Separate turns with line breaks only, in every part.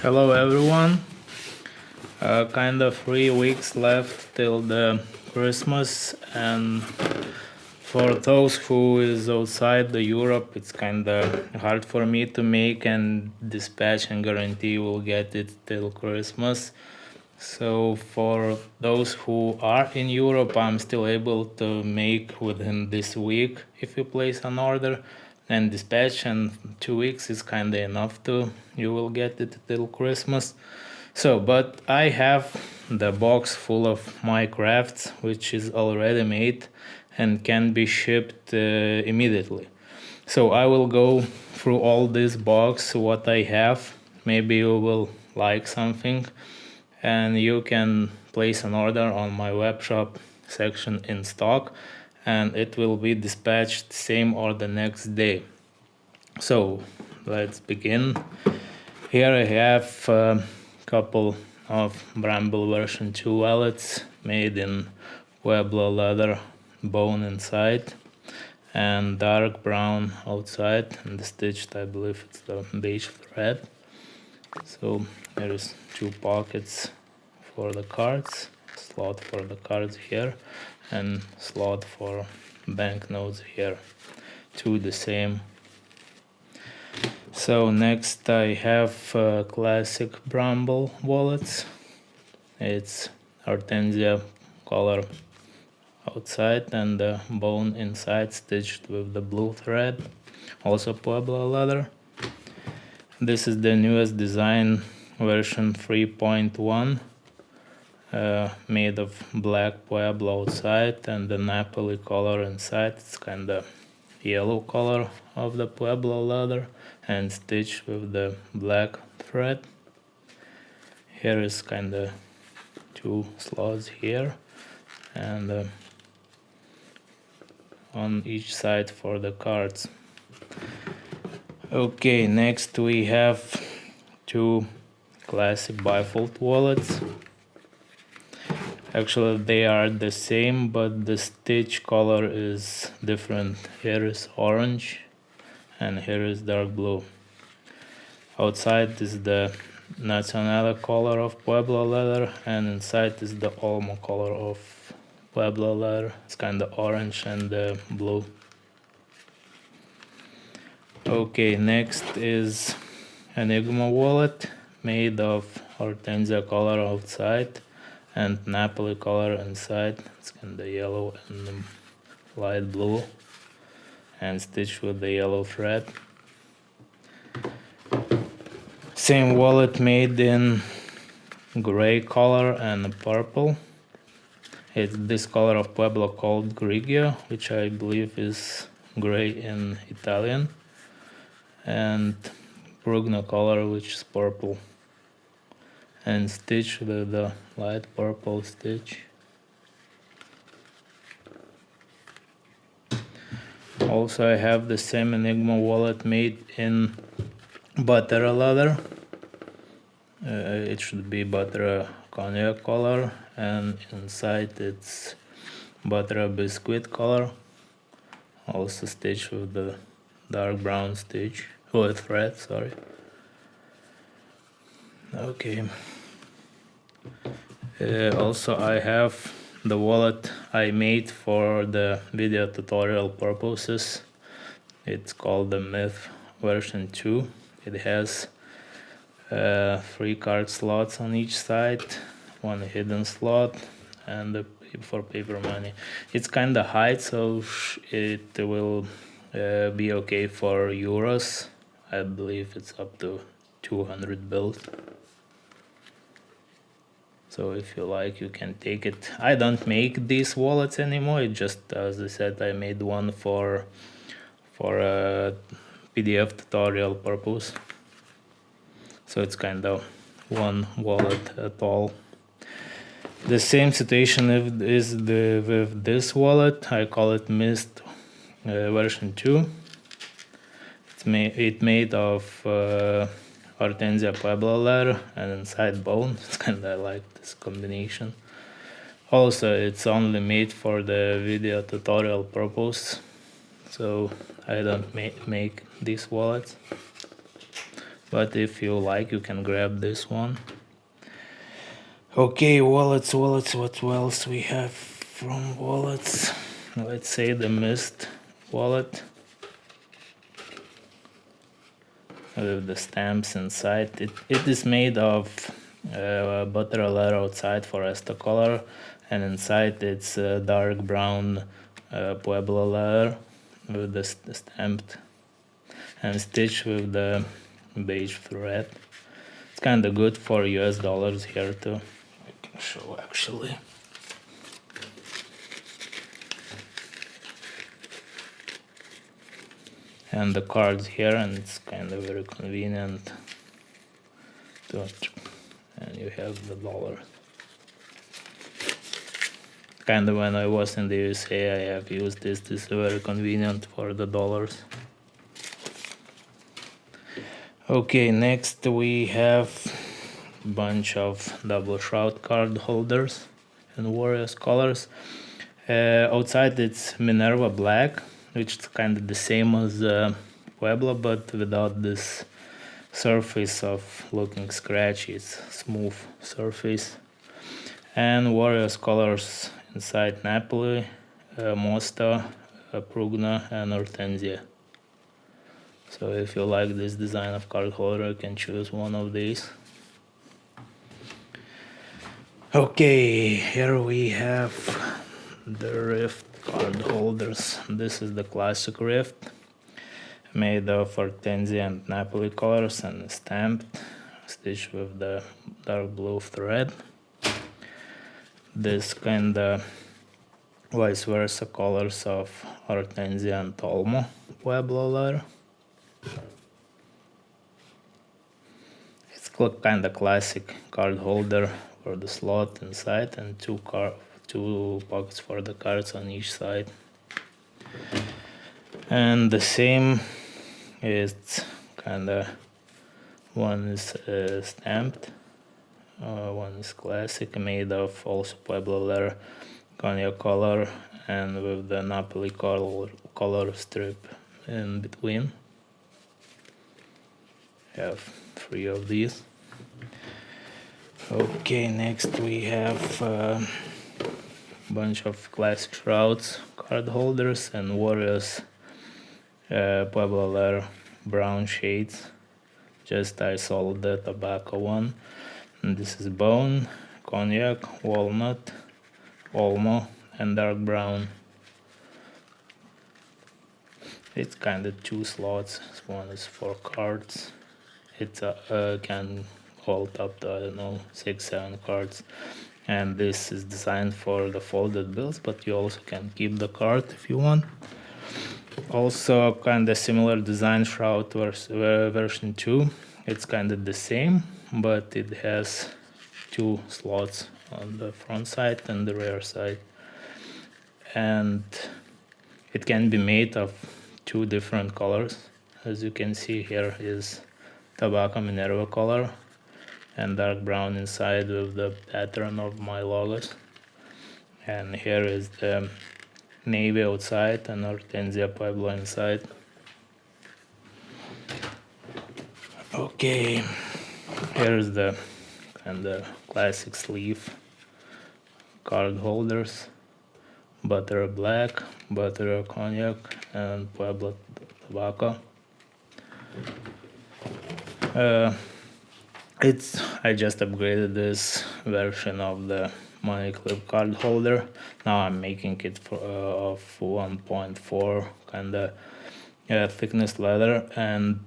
Hello everyone. Kind of 3 weeks left till the Christmas, and for those who is outside the Europe, it's kind of hard for me to make and dispatch and guarantee you will get it till Christmas. So for those who are in Europe, I'm still able to make within this week if you place an order and dispatch, and 2 weeks is kind of enough to you will get it till Christmas. So but I have the box full of my crafts which is already made and can be shipped immediately. So I will go through all this box what I have. Maybe you will like something and you can place an order on my web shop section in stock, and it will be dispatched same or the next day. So let's begin. Here I have a couple of Bramble version 2 wallets made in Pueblo leather, bone inside and dark brown outside, and stitched, I believe it's the beige thread. So there is 2 pockets for the cards, slot for the cards here and slot for banknotes here, 2 the same. So next I have classic Bramble wallets. It's hortensia color outside and the bone inside, stitched with the blue thread, also Pueblo leather. This is the newest design, version 3.1, made of black Pueblo outside and the Napoli color inside. It's kind of yellow color of the Pueblo leather and stitched with the black thread. Here is kind of 2 slots here and on each side for the cards. Okay, next we have 2 classic bifold wallets. Actually they are the same, but the stitch color is different. Here is orange and here is dark blue. Outside is the Nacional color of Pueblo leather and inside is the Olmo color of Pueblo leather. It's kind of orange and blue. Okay, next is Enigma wallet made of hortensia color outside and Napoli color inside. It's kind of yellow and light blue and stitched with the yellow thread. Same wallet made in gray color and purple. It's this color of Pueblo called Grigio, which I believe is gray in Italian, and Brugno color, which is purple, and stitched with the light purple stitch. Also I have the same Enigma wallet made in butter leather. It should be butter cognac color, and inside it's butter biscuit color, also stitched with the dark brown stitch with thread, sorry. Okay. Also I have the wallet I made for the video tutorial purposes. It's called the Myth version 2. It has 3 card slots on each side, 1 hidden slot, and for paper money. It's kind of high, so it will be okay for euros. I believe it's up to 200 bills. So if you like, you can take it. I don't make these wallets anymore. It just, as I said, I made one for a PDF tutorial purpose. So it's kind of one wallet at all. The same situation is with this wallet. I call it Mist version 2. It's made of hortensia Pueblo leather and inside bone. It's kind of like this combination. Also, it's only made for the video tutorial purpose, so I don't make these wallets. but if you like, you can grab this one. Okay, wallets, what else we have from wallets? Let's say the Mist wallet with the stamps inside. It is made of butter leather outside for Esta color, and inside it's dark brown Pueblo leather with the stamped and stitched with the beige thread. It's kind of good for US dollars here too. I can show actually. And the cards here, and it's kind of very convenient to, and you have the dollar. Kind of when I was in the USA, I have used this. This is very convenient for the dollars. Okay, next we have a bunch of double shroud card holders in various colors. Outside it's Minerva black, which is kind of the same as Pueblo, but without this surface of looking scratchy. It's smooth surface. And various colors inside: Napoli, Mosta, Prugna, and Hortensia. So if you like this design of card holder, you can choose one of these. Okay, here we have the Rift card holders. This is the classic Rift, made of Hortensia and Napoli colors and stamped, stitched with the dark blue thread. This kind of vice versa colors of Hortensia and Olmo Pueblo leather. It's kind of classic card holder for the slot inside, and two pockets for the cards on each side. And the same is kind of, one is stamped, one is classic, made of also Pueblo leather, cognac color, and with the Napoli color strip in between. I have 3 of these. Okay, next we have a bunch of classic shrouds, card holders, and various Pueblo leather brown shades. Just I sold the tobacco one. And this is bone, cognac, walnut, olmo, and dark brown. It's kind of 2 slots. One is for cards. It can hold up to, I don't know, 6-7 cards. And this is designed for the folded bills, but you also can keep the card if you want. Also kind of similar design shroud version 2. It's kind of the same, but it has 2 slots on the front side and the rear side. And it can be made of 2 different colors. As you can see, here is tobacco Minerva color and dark brown inside with the pattern of my logos. And here is the navy outside and Hortensia Pueblo inside. Okay, here's the kind of classic sleeve card holders: butter black, butter cognac, and Pueblo tobacco. I just upgraded this version of the moneyclip card holder. Now I'm making it of 1.4 kind of thickness leather, and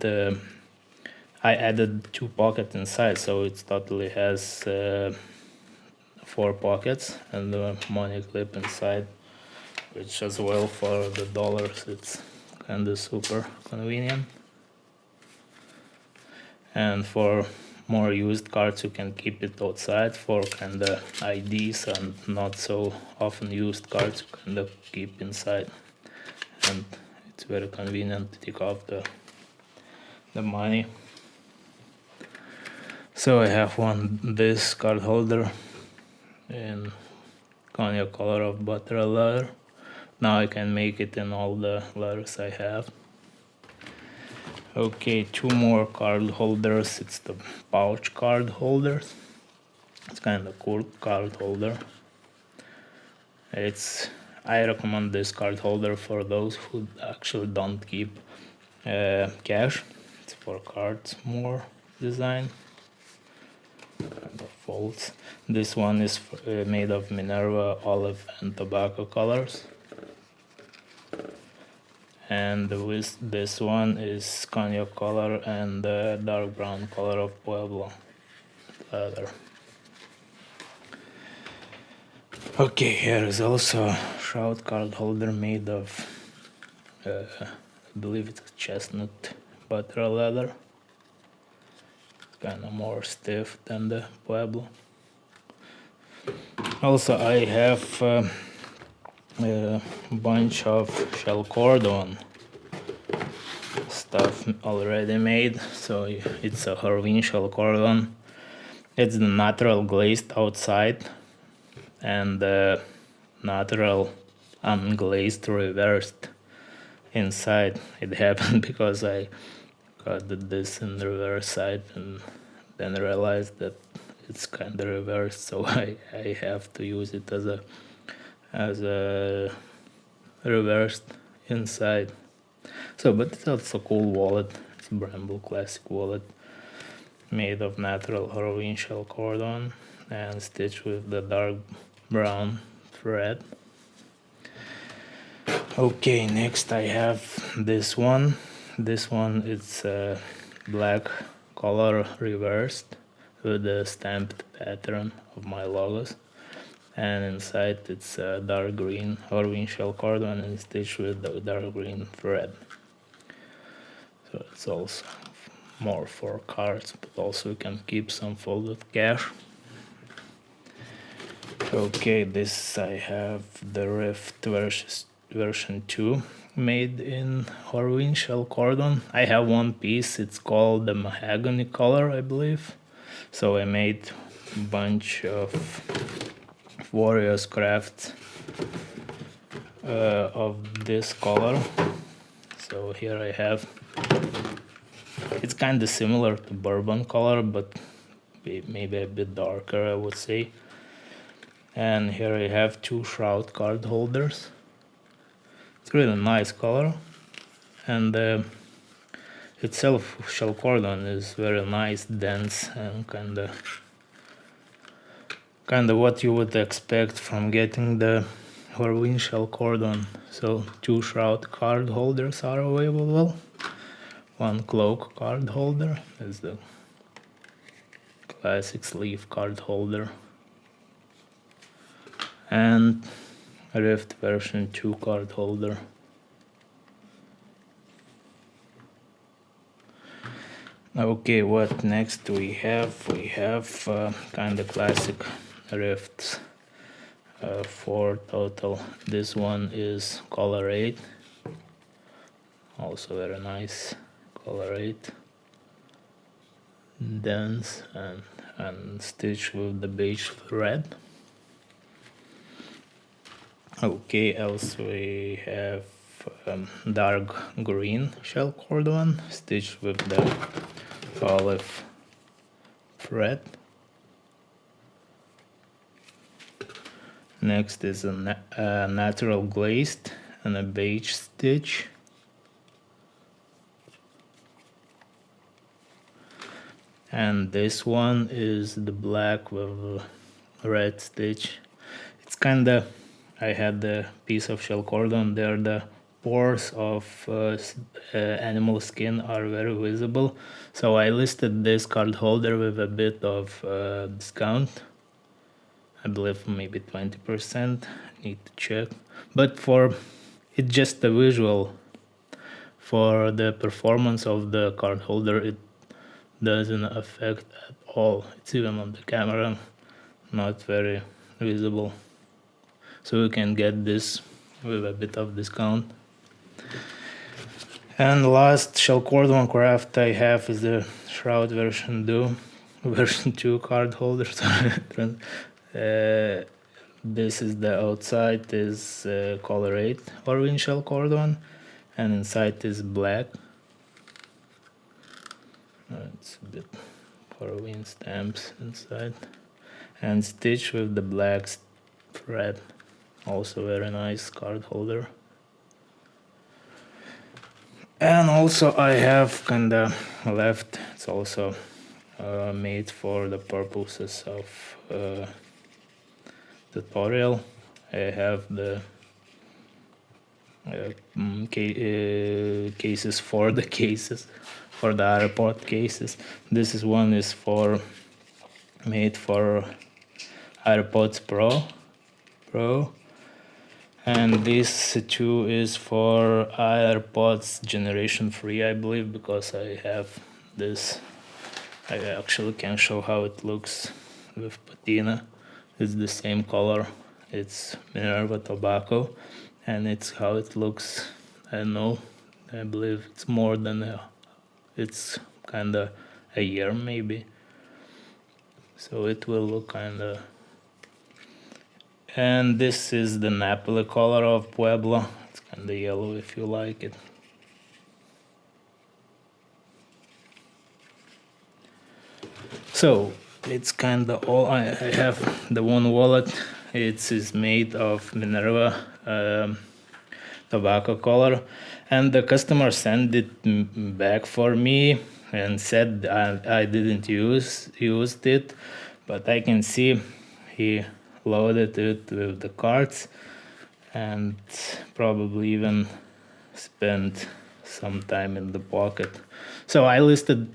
I added 2 pockets inside, so it totally has 4 pockets and the moneyclip inside, which as well for the dollars it's kind of super convenient. And for more used cards, you can keep it outside. For kind of IDs and not so often used cards, you kind of keep inside, and it's very convenient to take off the money. So I have this card holder in cognac color of butter leather. Now I can make it in all the leathers I have. Okay, two more card holders. It's the pouch card holders. It's kind of cool card holder. I recommend this card holder for those who actually don't keep cash. It's for cards more design. Kind of folds. This one is made of Minerva, olive, and tobacco colors. And this one is cognac color and dark brown color of Pueblo leather. Okay, here is also a Shroud card holder made of, I believe it's chestnut butter leather. It's kind of more stiff than the Pueblo. Also, I have a bunch of Shell Cordovan stuff already made. So it's a Horween Shell Cordovan. It's the natural glazed outside and the natural unglazed reversed inside. It happened because I got this in the reverse side and then realized that it's kind of reversed, so I have to use it as a reversed inside. So, but it's also a cool wallet. It's a Bramble classic wallet made of natural Horween Shell Cordovan and stitched with the dark brown thread. Okay, next I have this one. This one is black color reversed with the stamped pattern of my logos, and inside it's dark green Horween Shell Cordovan and stitched with the dark green thread. So it's also more for cards, but also you can keep some folded cash. Okay, this I have the Rift version 2 made in Horween Shell Cordovan. I have one piece, it's called the mahogany color, I believe. So I made a bunch of Warriors crafts of this color. So here I have, it's kind of similar to bourbon color, but maybe a bit darker, I would say. And here I have two Shroud card holders. It's really nice color, and itself Shell Cordovan is very nice, dense, and kind of what you would expect from getting the Horween Shell Cordovan. So two Shroud card holders are available. One Cloak card holder is the classic sleeve card holder, and Rift version 2 card holder. Okay, what next we have? We have kind of classic Rifts, 4 total. This one is color 8, also very nice color 8, dense and stitched with the beige thread. Okay, else we have dark green Shell Cordovan stitched with the olive thread. Next is a natural glazed and a beige stitch. And this one is the black with a red stitch. It's kinda, I had the piece of Shell Cordovan there, the pores of animal skin are very visible, so I listed this card holder with a bit of discount. I believe maybe 20%, need to check, but for it's just a visual. For the performance of the card holder, it doesn't affect at all. It's even on the camera not very visible, so you can get this with a bit of discount. And last Shell Cordovan craft I have is the Shroud version 2 card holder. This is the outside is color 8 Horween Shell Cordovan, and inside is black. It's a bit Horween stamps inside, and stitch with the black thread. Also very nice card holder. And also I have kinda left, it's also made for the purposes of tutorial. I have the cases for the cases, for the AirPod cases. This is one is for made for AirPods Pro, and this two is for AirPods Generation 3, I believe, because I have this. I actually can show how it looks with patina. It's the same color. It's Minerva tobacco, and it's how it looks. I don't know. I believe it's more than it's kinda a year maybe. So it will look kinda. And this is the Napoli color of Pueblo. It's kinda yellow if you like it. So it's kinda all. I have the one wallet. It is made of Minerva tobacco color, and the customer sent it back for me and said I didn't used it, but I can see he loaded it with the cards and probably even spent some time in the pocket. So I listed,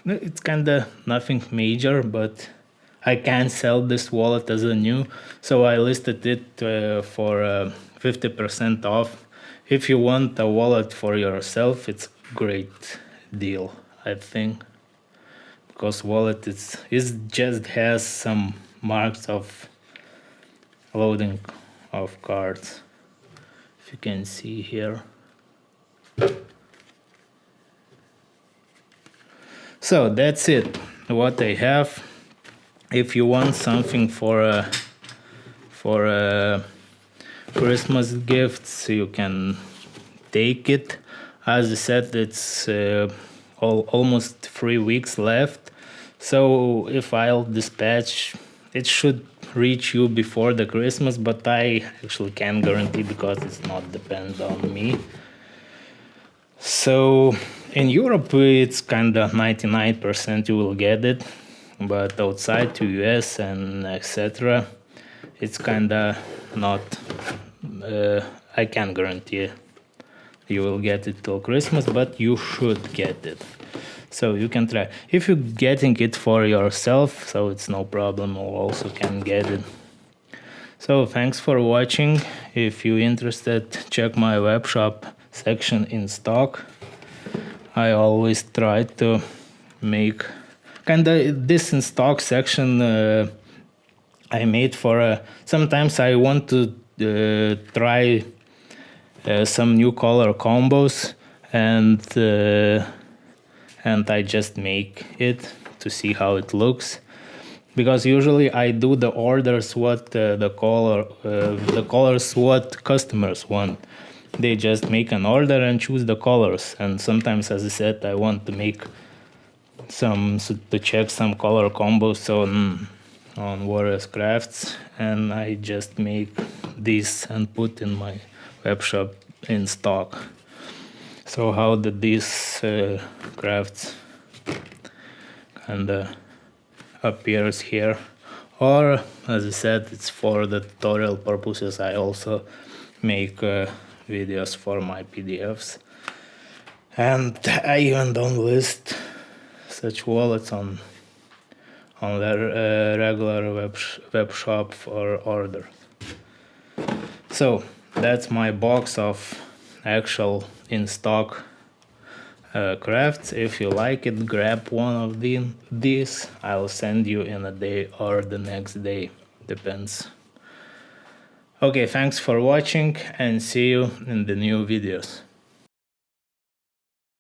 it's kinda nothing major, but I can sell this wallet as a new, so I listed it for 50% off. If you want a wallet for yourself, it's a great deal, I think, because wallet is just has some marks of loading of cards, if you can see here. So that's it, what I have. If you want something for Christmas gifts, you can take it. As I said, it's almost 3 weeks left. So if I'll dispatch, it should reach you before the Christmas, but I actually can't guarantee because it's not depend on me. So in Europe, it's kinda 99% you will get it, but outside to US and etc., it's kinda not. I can't guarantee you will get it till Christmas, but you should get it. So you can try. If you're getting it for yourself, so it's no problem, you also can get it. So thanks for watching. If you're interested, check my web shop section in stock. I always try to make kinda this in stock section. I made for sometimes I want to try some new color combos, and I just make it to see how it looks, because usually I do the orders what the colors what customers want. They just make an order and choose the colors, and sometimes, as I said, I want to make to check some color combos on various crafts, and I just make this and put in my web shop in stock. So how did these crafts kind appears here, or as I said, it's for the tutorial purposes. I also make videos for my PDFs, and I even don't list such wallets on their regular web shop for order. So that's my box of actual in stock crafts. If you like it, grab one of these. I'll send you in a day or the next day, depends. Okay, thanks for watching, and see you in the new videos.